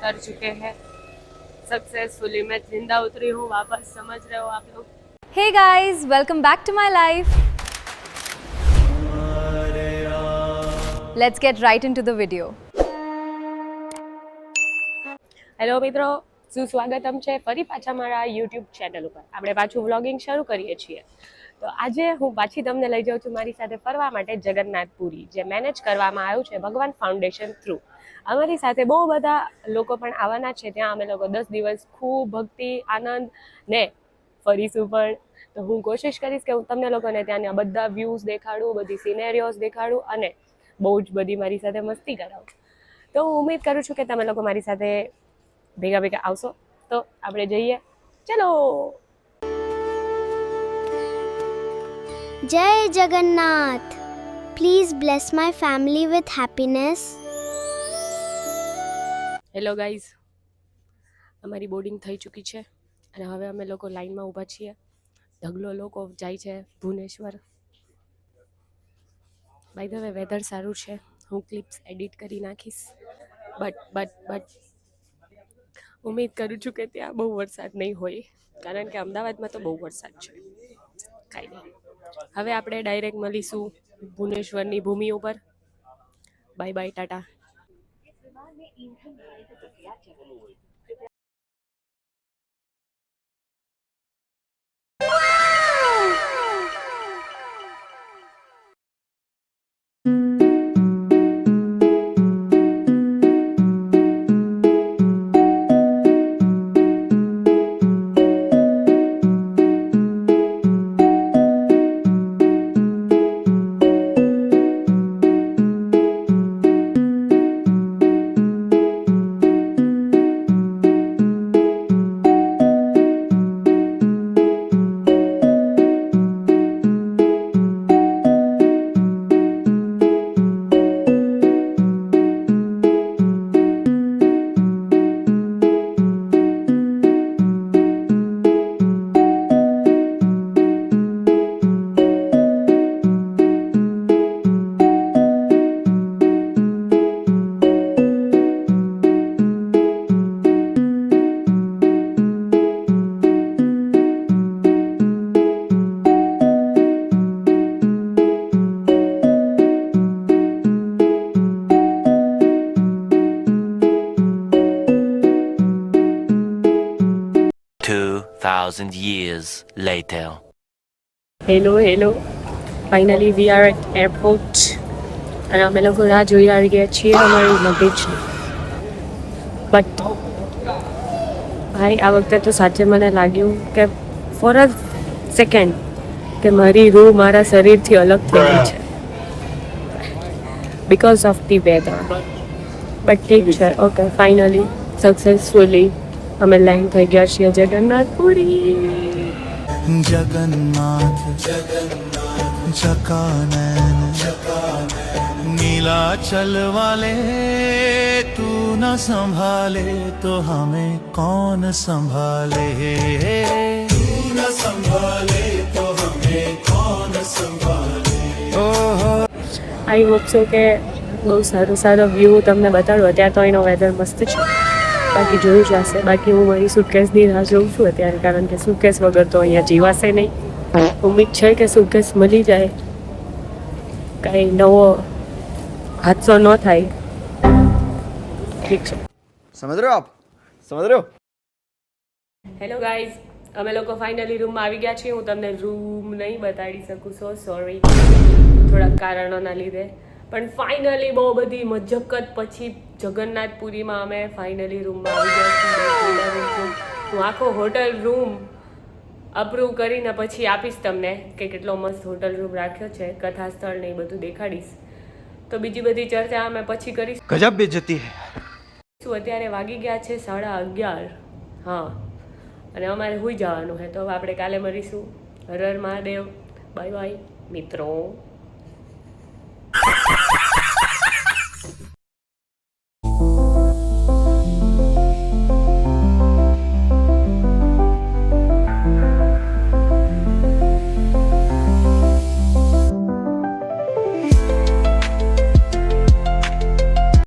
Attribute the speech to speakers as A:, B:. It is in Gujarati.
A: उतर चुके हैं सक्सेसफुली। मैं जिंदा उतरी हूँ वापस, समझ रहे हो आप लोग।
B: Hey guys, welcome back to my life. Let's get right into the video.
A: Hello મિત્રો, સુસ્વાગતમ છે ફરી પાછા મારા યુટ્યુબ ચેનલ ઉપર. આપણે પાછું વ્લોગિંગ શરૂ કરીએ છીએ. તો આજે હું પાછી તમને લઈ જાઉં છું મારી સાથે ફરવા માટે જગન્નાથપુરી, જે મેનેજ કરવામાં આવ્યું છે ભગવાન ફાઉન્ડેશન થ્રુ. અમારી સાથે બહુ બધા લોકો પણ આવવાના છે. ત્યાં અમે લોકો 10 દિવસ ખૂબ ભક્તિ, આનંદ ને ફરીશું પણ. તો હું કોશિશ કરીશ કે હું તમને લોકોને ત્યાંના બધા વ્યૂઝ દેખાડું, બધી સિનેરીઓઝ દેખાડું અને બહુ જ બધી મારી સાથે મસ્તી કરાવું. તો હું ઉમ્મીદ કરું છું કે તમે લોકો મારી સાથે ભેગા ભેગા આવશો. તો આપણે જઈએ, ચલો.
C: Jai Jagannath. Please bless my family with happiness.
A: Hello guys, અમારી બોર્ડિંગ થઈ ચૂકી છે અને હવે અમે લોકો લાઈનમાં ઊભા છીએ. ઢગલો લોકો જાય છે Bhubaneswar. By the way weather સારું છે, હું ક્લિપ્સ એડિટ કરી નાખીશ. બટ ઉમ્મીદ કરું છું કે ત્યાં બહુ વરસાદ નહીં હોય, કારણ કે અમદાવાદમાં તો બહુ વરસાદ છે. કાંઈ નહીં, હવે આપણે ડાયરેક્ટ મળીશું ભુવનેશ્વરની ભૂમિ ઉપર. Bye bye, tata.
D: Years later.
A: Hello, finally we are at airport અને અમે લોકો રાહ જોઈ આવી ગયા છીએ અમારી લગેજની. બટ ભાઈ, આ વખતે તો સાચે મને લાગ્યું કે ફોર અ સેકન્ડ કે મારી રૂહ મારા શરીરથી અલગ થઈ ગઈ છે, because of the weather. But ઠીક છે, ઓકે, ફાઇનલી સક્સેસફુલી અમે લેન્ડ થઈ ગયા છીએ જગન્નાથપુરી.
E: जगन्नाथ जकानन नीलाचल वाले तू न संभाले तो हमें कौन संभाले, तू न संभाले तो हमें कौन संभाले. ओहो,
A: આઈ હોપ છો કે બહુ સારો વ્યૂ તમને બતાડું. અત્યારે તો એનો વેધર મસ્ત છે, બાકી જોયું જશે. બાકી હું મારી સુટકેસની રાહ જોઉં છું અત્યારે, કારણ કે સુટકેસ વગર તો અહીંયા જીવાશે નહીં. ઉમ્મીદ છે કે સુટકેસ મળી જાય, કાંઈ નવો હાદસો ન થાય. ઠીક છે,
F: समझ रहे हो आप, समझ रहे हो.
A: હેલો ગાઈઝ, અમે લોકો ફાઇનલી રૂમમાં આવી ગયા છીએ. હું તમને રૂમ નહીં બતાડી શકું, સો સોરી, થોડાક કારણોના લીધે. પણ ફાઇનલી બહુ બધી મજક્કત પછી જગન્નાથપુરીમાં અમે ફાઇનલી રૂમમાં આવી ગયા છીએ. હું આખો હોટલ રૂમ અપ્રૂવ કરીને પછી આપીશ તમને કે કેટલો મસ્ત હોટલ રૂમ રાખ્યો છે, કથા સ્થળ ને એ બધું દેખાડીશ. તો બીજી બધી ચર્ચા અમે પછી કરીશું.
F: गजब बेइज्जती है.
A: અત્યારે વાગી ગયા છે 11:30. હા, અને અમારે સુઈ જવાનું છે. તો હવે આપણે કાલે મળીશું. હર હર મહાદેવ. બાય બાય મિત્રો.